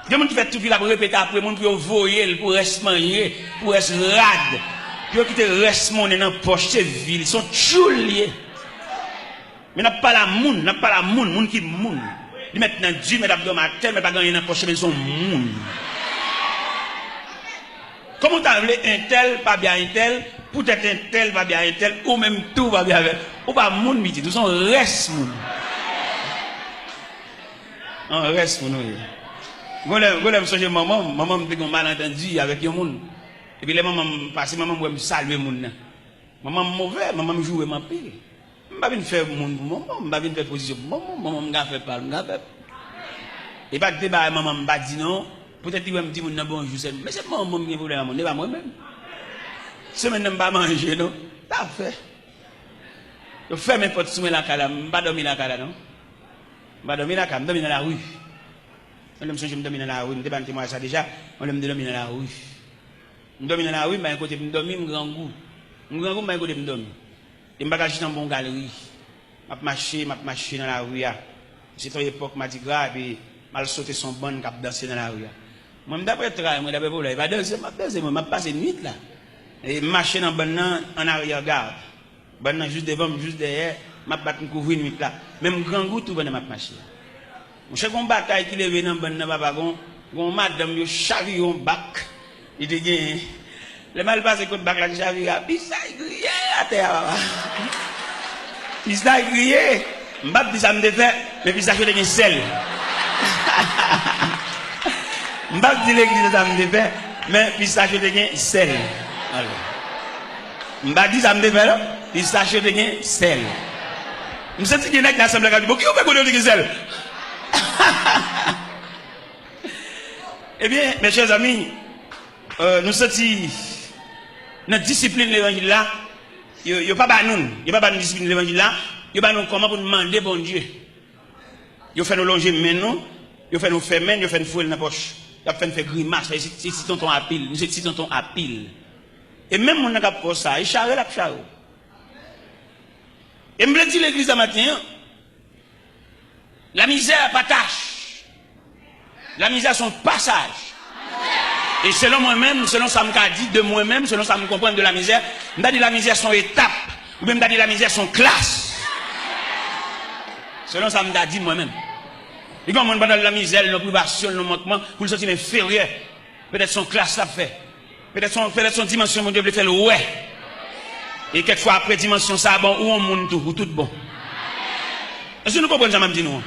Il y a des gens qui fait tout la pour répéter après, des gens qui voyer pour rester manger, pour rester rade. Puis qui te reste monnaie dans poche, c'est ville, ils sont chouliers. Mais n'a pas la moun qui moun. Ils mettent dans Dieu, mais d'abdomen mais pas gagner dans poche, mais ils sont moun. Comment t'as voulu un tel, pas bien un tel, peut-être un tel, pas bien un tel, ou même tout va bien avec. Ou pas moun midi, nous sommes reste moun. On reste moun. Quand je suis maman me dit qu'on malentendu avec un monde. Et puis les mamans passent, maman me salue moun. Maman mauvais, maman me joue ma pile. Je ne vais pas faire moun pour maman, je ne vais pas faire position pour maman, je ne vais pas faire. Et pas que maman me dit non, peut-être qu'il va me dire bonjour, mais c'est maman qui voulait à mon, pas moi-même. Si je ne vais pas manger, non, t'as fait. Je fais mes potes sous la cala, je ne vais pas dormir la cala, non. Je vais dormir la cala, je vais dormir dans la rue. On me dit dormir dans la rue, je ne sais pas ça déjà, on me dit dormir dans la rue. Je dormir dans la rue, mais à côté, je dormir, je grand goût. Je grand goût, mais à côté, je dormir. Et je vais dans une bonne galerie. Je marche dans la rue. C'est une époque, je dis grave, et je sauter son bon cap danser dans la rue. Moi, d'après le travail, d'après le je vais danser, je passe une nuit là. Et je marche dans bon en arrière-garde. Bon juste devant, juste derrière, je vais couvrir une nuit là. Même grand goût, tout va dans ma machine. Je sais qu'on bataille qui lève dans bon papa, on madame, yo chavire un bac. Il dit, le mal passé contre bac la chavire, puis ça grillé à terre. Puis ça grillé. M'bap dit ça me défait, mais puis ça fait des sel. M'bap dit l'église ça me défait, mais puis ça fait des sel. M'bap dit ça me défait là, puis ça fait des sel. Je sens qu'il y a une assemblée qui dit, qui vous peut connaître sel? Eh bien, mes chers amis, nous sommes notre discipline de l'évangile là, il n'y a pas de discipline de l'évangile là, il n'y a pas comment pour demander bon Dieu. Il fait nous longer maintenant, il fait nous faire main, il fait nous fouiller dans la poche, il fait nous faire grimace, c'est si tonton à pile, nous c'est si tonton à pile. Et même mon n'a pas ça, il charre la charre. Et me dit l'église ce matin, la misère pas tâche. La misère son passage. Et selon moi-même, selon ça me dit de moi-même, selon ça me comprend de la misère, je dis la misère son étape, ou même je dis la misère son classe. Selon ça me dit moi-même. Et quand on parle de la misère, la privation, le manquement, pour le sentir inférieur, peut-être son classe l'a fait. Peut-être son dimension, mon Dieu, le fait le ouais. Et quelquefois après dimension ça, bon, ou on monte tout, ou tout bon. Est-ce que nous comprenons ça, même dit nous?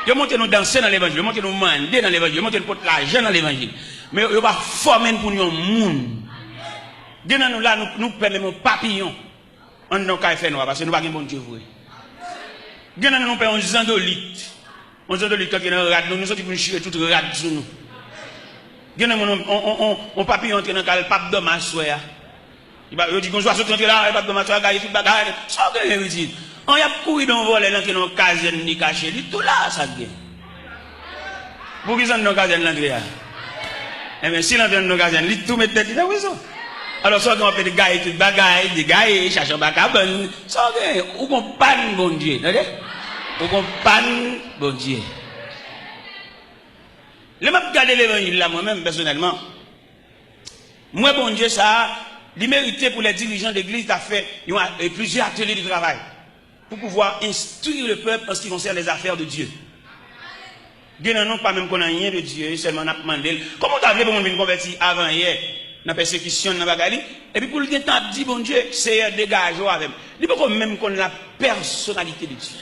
Yo monte nous danser dans l'évangile, yo monte nous mander dans l'évangile, yo monte nous porter l'argent dans l'évangile. Mais yo pas former pour nous monde. Dès nous là nous permettons papillon. On nous ka faire noir parce que nous pas bon Dieu vrai. Dès nous perdons un zandolite. Un zandolite qui dans rad nous sorti pour chier toute rad sur nous. Dès on papillon entre dans le pape dommage soya. Il dit qu'on soit sorti là, pape dommage soya gagne toute bagarre. Ça que veut dire. On y a couru dans voler dans une caserne ni caché, tout là ça vient. Pour qui sont dans caserne l'entrée là? Eh bien si l'entrée dans caserne, il tout met tête dans prison. Alors soit qu'on fait des gars tout bagaille, des gars cherchent bacabon, ça ou qu'on panne bon Dieu, d'accord? Ou qu'on panne bon Dieu. Le m'a regardé l'évangile là moi-même personnellement. Moi bon Dieu ça, il méritait pour les dirigeants d'église d'a fait plusieurs ateliers de travail. Pour pouvoir instruire le peuple en ce qui concerne les affaires de Dieu. Dieu n'a pas même qu'on a rien de Dieu, seulement on a demandé. Comment tu as vu pour nous convertir avant hier, dans la persécution, dans la bagarre, et puis pour le temps, dit bon Dieu, c'est dégage avec. Il faut même qu'on ait la personnalité de Dieu.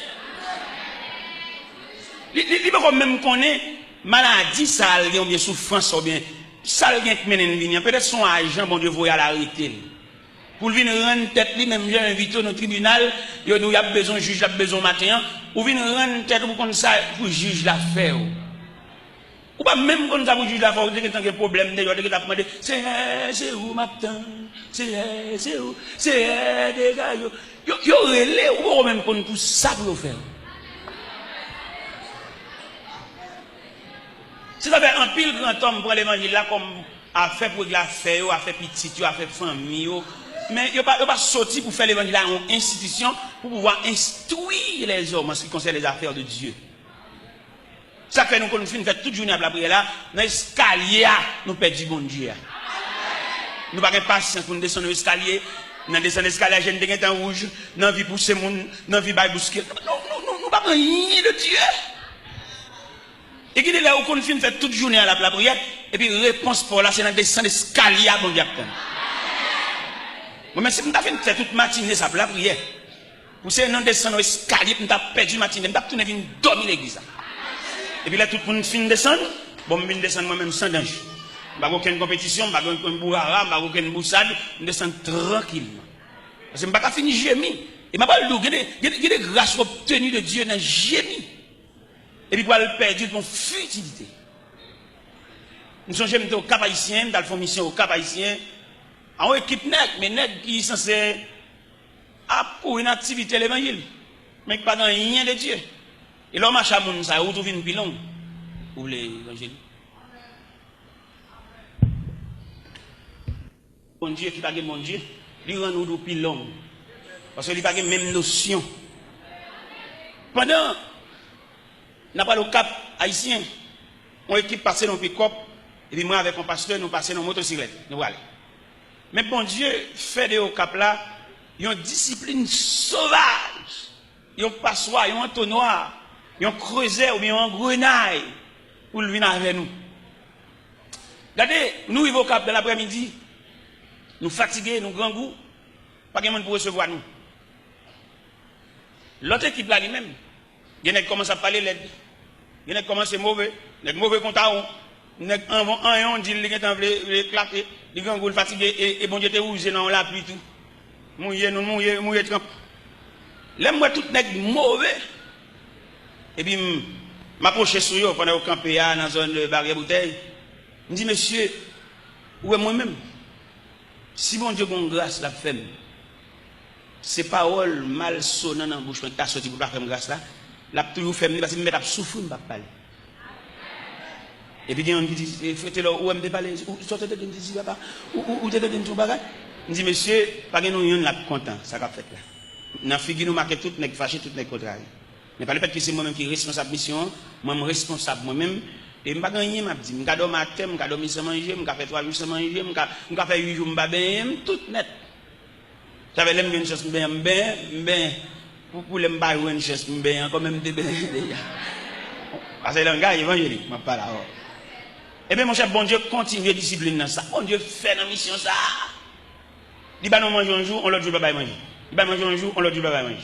Il faut même qu'on ait maladie, ça ou bien souffrance, ou bien ça qui mène une vie. Peut-être son agent, bon Dieu, vous à l'arrêter. Pour venir rendre tête, même j'ai invité au tribunal, il y a besoin de juge, il y a besoin de matin, ou venir rendre tête pour qu'on ça, pour juge l'affaire. Ou pas même quand ça pour juge l'affaire, dès qu'il y a un problème, dès qu'il y a demandé, c'est où matin, c'est où, c'est des gars, yo relais, ou même qu'on tout ça pour faire. Si ça fait un pile grand homme pour l'évangile là, comme a fait pour l'affaire, a fait petit, a fait famille, mais il n'y a pas sorti pour faire l'évangile en institution pour pouvoir instruire les hommes en ce qui concerne les affaires de Dieu. Ça fait nous qu'on finit faire toute journée à la prière là, dans l'escalier, nous perdons bon Dieu. Nous n'avons pas patience pour nous descendre l'escalier, nous descendre l'escalier, j'ai une temps rouge, nous avons pousser moun, nous avons bousculer. Non, nous n'avons rien de Dieu. Et qui est là où qu'on finit faire toute journée à la prière, et puis réponse pour là, c'est dans descendre l'escalier à bon Dieu. Moi, si nous avons fait toute matinée ça pour la prière, vous savez, nous descendre l'escalier, nous avons perdu matinée, nous avons tourné venir dormir l'église. Et puis là, tout le monde finit de descendre. Bon, je descends moi-même sans danger. Je n'ai aucune compétition, je n'ai aucune bourrara, je n'ai aucune boussade. Je descends tranquillement. Parce que je n'ai pas fini gémir. Et je n'ai pas le loup. Il y a des grâces obtenues de Dieu dans le gémir. Et puis, pour le perdre, mon futilité. Nous sommes jamais au Cap Haïtien, dans la mission au Cap Haïtien. En équipe net, mais net qui est censé pour une activité de l'évangile. Mais pas dans rien de Dieu. Et l'homme a chamoun, ça a retrouvé une pilon. Ou l'évangile. Mon Dieu qui n'a pas mon Dieu, lui rend nous pilon. Parce qu'il n'a pas la même notion. Pendant, n'a pas le cap haïtien, on équipe passer dans le pick-up, et puis moi avec mon pasteur, nous passons dans la motocyclette. Nous voilà. Mais bon Dieu fait de au cap là, il y a une discipline sauvage. Il y a un passoire, il y a un entonnoir. Ils ont creusé ou bien un grenaille pour venir avec nous. Regardez, nous vivons au Cap de l'après-midi, nous fatigués, nous grands goûts, pas de monde pour recevoir nous. L'autre équipe là lui-même, il y en a qui commencent à parler l'aide, il y en a qui commencent à mauvais, il y a mauvais compte à il y en a qui ont dit qu'ils ont éclaté, les grands goûts fatigués, et bon Dieu te rouge dans la pluie tout. Mouillé, trempe. Là, moi, tout n'est mauvais. Et puis, je m'approche sur eux pendant qu'on campait dans la zone de barrière bouteille. Je dis, monsieur, où est moi-même? Si mon Dieu a grâce, la femme, ces paroles mal sonnantes dans la bouche, quand tu as sorti pour la faire grâce là, la toujours fait parce que je vais souffrir, je ne vais pas parler. Et puis, on dit, faites-le, où est-ce que je parler? Où sortez de me papa? Où est-ce que je parler? Je dis, monsieur, pas que nous sommes contents, ça qu'a fait là. Dans la figure, nous marquons tout, nous fâchés, tout, nous contrariés. Mais pas le fait que c'est moi-même qui est responsable de mission, moi-même responsable moi-même. Et je ne vais pas gagner, je vais dormir matin, je vais dormir sans manger, je vais faire 3 jours sans manger, je vais faire 8 jours sans manger, tout net. J'avais l'aime une chose, pour les m'bailler une chose, quand même des déjà. Parce que le gars évangélique, je parle là. Et bien mon cher, bon Dieu continue à discipliner dans ça. Bon Dieu fait dans la mission ça. Il va nous manger un jour, on l'autre jour, il va manger. Il va manger un jour, on l'autre jour, il va manger.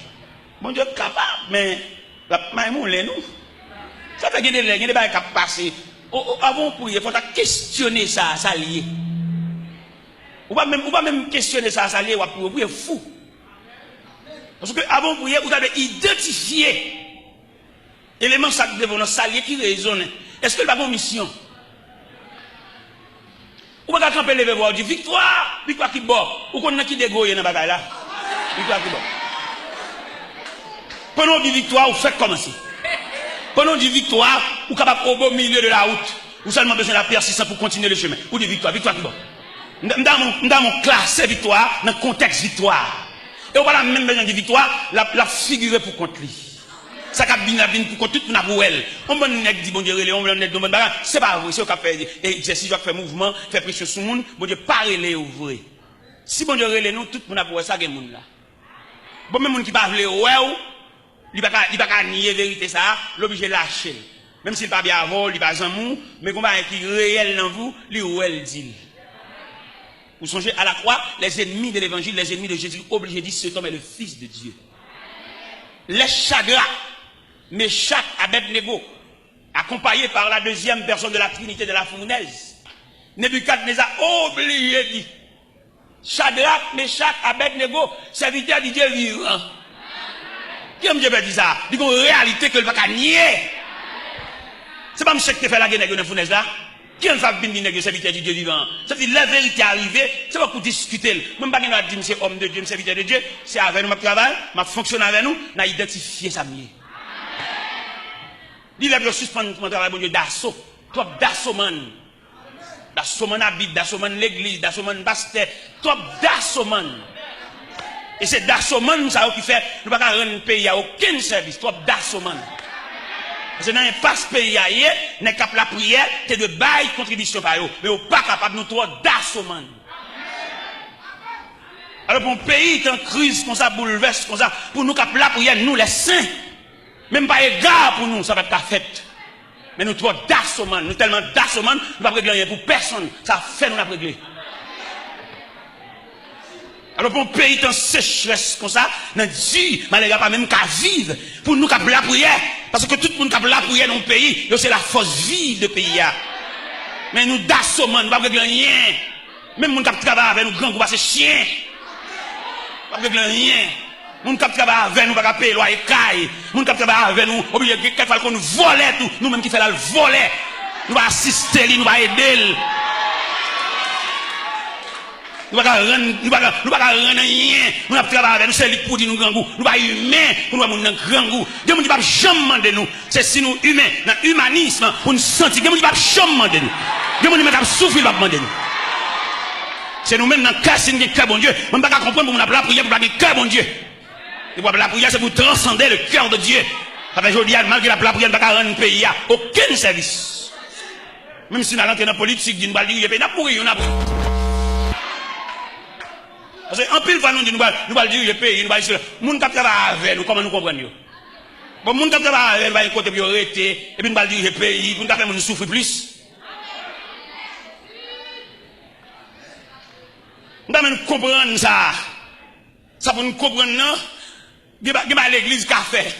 Bon Dieu capable, mais la maïmoule nous. Ça fait qu'il y a des choses qui passent. Avant pour il faut questionner ça, ça lié. Ou pas même questionner ça, ça lié, ou pour fou. Parce que avant pour vous avez identifié l'élément de votre salier qui résonne. Est-ce que le pas une mission? Ou pas camper lever voir du victoire qui bord. Ou qu'on a qui dégoye dans bagaille là. Victoire qui bord. Pendant du victoire, vous faites commencer. Pendant du victoire, vous êtes capable au milieu de la route. Vous seulement besoin de la persistance pour continuer le chemin. Ou de victoire qui bord. Dans mon classe victoire, dans le contexte victoire. Et on va même besoin de victoire, la figurer pour contre lui. Ça cap bien pour contre tout pour elle. On va nous dit bon Dieu on va nous bon bagarre, c'est pas vrai, c'est au cap faire exercice, faire mouvement, faire pression sur monde, bon Dieu pas relé ouvrir. Si bon Dieu relé nous tout pour avoir ça gen monde là. Bon même monde qui pas vle ouais, il pas nier vérité ça, l'obligé lâcher. Même s'il pas bien avant, il pas amour, mais combat qui réel dans vous, lui ouais dit. Vous songez à la croix, les ennemis de l'évangile, les ennemis de Jésus, obligés de dire cet homme est le fils de Dieu. Les Shadrach, Meshach, Abednego, accompagnés par la deuxième personne de la Trinité de la fournaise, Nebuchadnezzar obligé de dire Shadrach, Meshach, Abednego, serviteurs de Dieu vivant. Qui aime Dieu dire ça? Il y a une réalité que le va pas nier. C'est pas M. qui fait la guerre dans la fournaise là. Qui en fait bien dire serviteur de Dieu vivant? Ça veut dire la vérité arrivée, c'est pas pour discuter. Même pas dire monsieur homme de Dieu, serviteur de Dieu, c'est avec nous, ma travail, ma fonctionne avec nous, n'a identifié ça mieux. Il a bien suspendu mon travail, bon Dieu, d'assaut. Toi, d'assaut man. D'assaut man habite, d'assaut man l'église, d'assaut man pasteur. Toi, d'assaut man. Et c'est d'assaut man, ça qui fait, nous ne pouvons pas rendre le pays à aucun service. Toi, d'assaut man. Parce que dans l'impasse pays, n'est cap la prière, c'est de bail contribution par eux. Mais on pas capable nous trop d'assommant. Alors pour un pays qui est en crise, comme ça, bouleverse, comme ça, pour nous cap la prière, nous les saints, même pas égard pour nous, ça va être la fête. Mais nous trop d'assommant, nous tellement d'assommant, nous ne pouvons pas régler rien pour personne. Ça fait nous la régler. Alors pour un pays en sécheresse comme ça, nous dit, malgré pas même qu'à vivre, pour nous qu'à la prière, parce que tout le monde qui a la prière dans le pays, c'est la force vive de pays. Mais nous d'assommant, nous ne pouvons pas régler rien. Même nous qui travaillent avec nous, grands groupes, c'est chien. Nous ne pouvons pas régler rien. Nous qui travaillent avec nous, nous ne pouvons pas payer loyer caille. Nous qui travaillent avec nous, oubliez quelquefois qu'on nous vole tout, nous-mêmes qui faisons le voler. Nous allons assister, nous allons aider. Nous ne pouvons pas rendre rien. Nous ne pouvons pas travailler avec nous, c'est lui pour dire nous grand goût. Nous ne pouvons pas humains pour nous avoir un grand goût. Dieu ne dit pas jamais demander nous. C'est si nous humains, dans l'humanisme, pour nous sentir. Dieu ne dit pas jamais demander nous. Dieu ne dit pas souffrir, pas demander nous. C'est nous-mêmes dans le cas, c'est un cœur bon Dieu. On ne peut pas comprendre pour nous la prière pour un cœur bon Dieu. Et pour la prière, c'est pour transcender le cœur de Dieu. Ça fait aujourd'hui, malgré la prière, on ne peut pas rendre un pays à aucun service. Même si nous allons entrer dans la politique, nous allons dire, il n'y a pas de pays, on a pris. Parce qu'en pile fois, nous allons dire, le pays, nous allons dire, les gens qui travaillent avec nous, comment nous comprenons? Bon, les gens qui travaillent avec nous, ils vont côté, ils vont arrêter, et puis nous allons dire, le pays, nous allons souffrir plus. Nous allons comprendre ça. Ça pour nous comprendre, non? Il y a l'église qui a fait.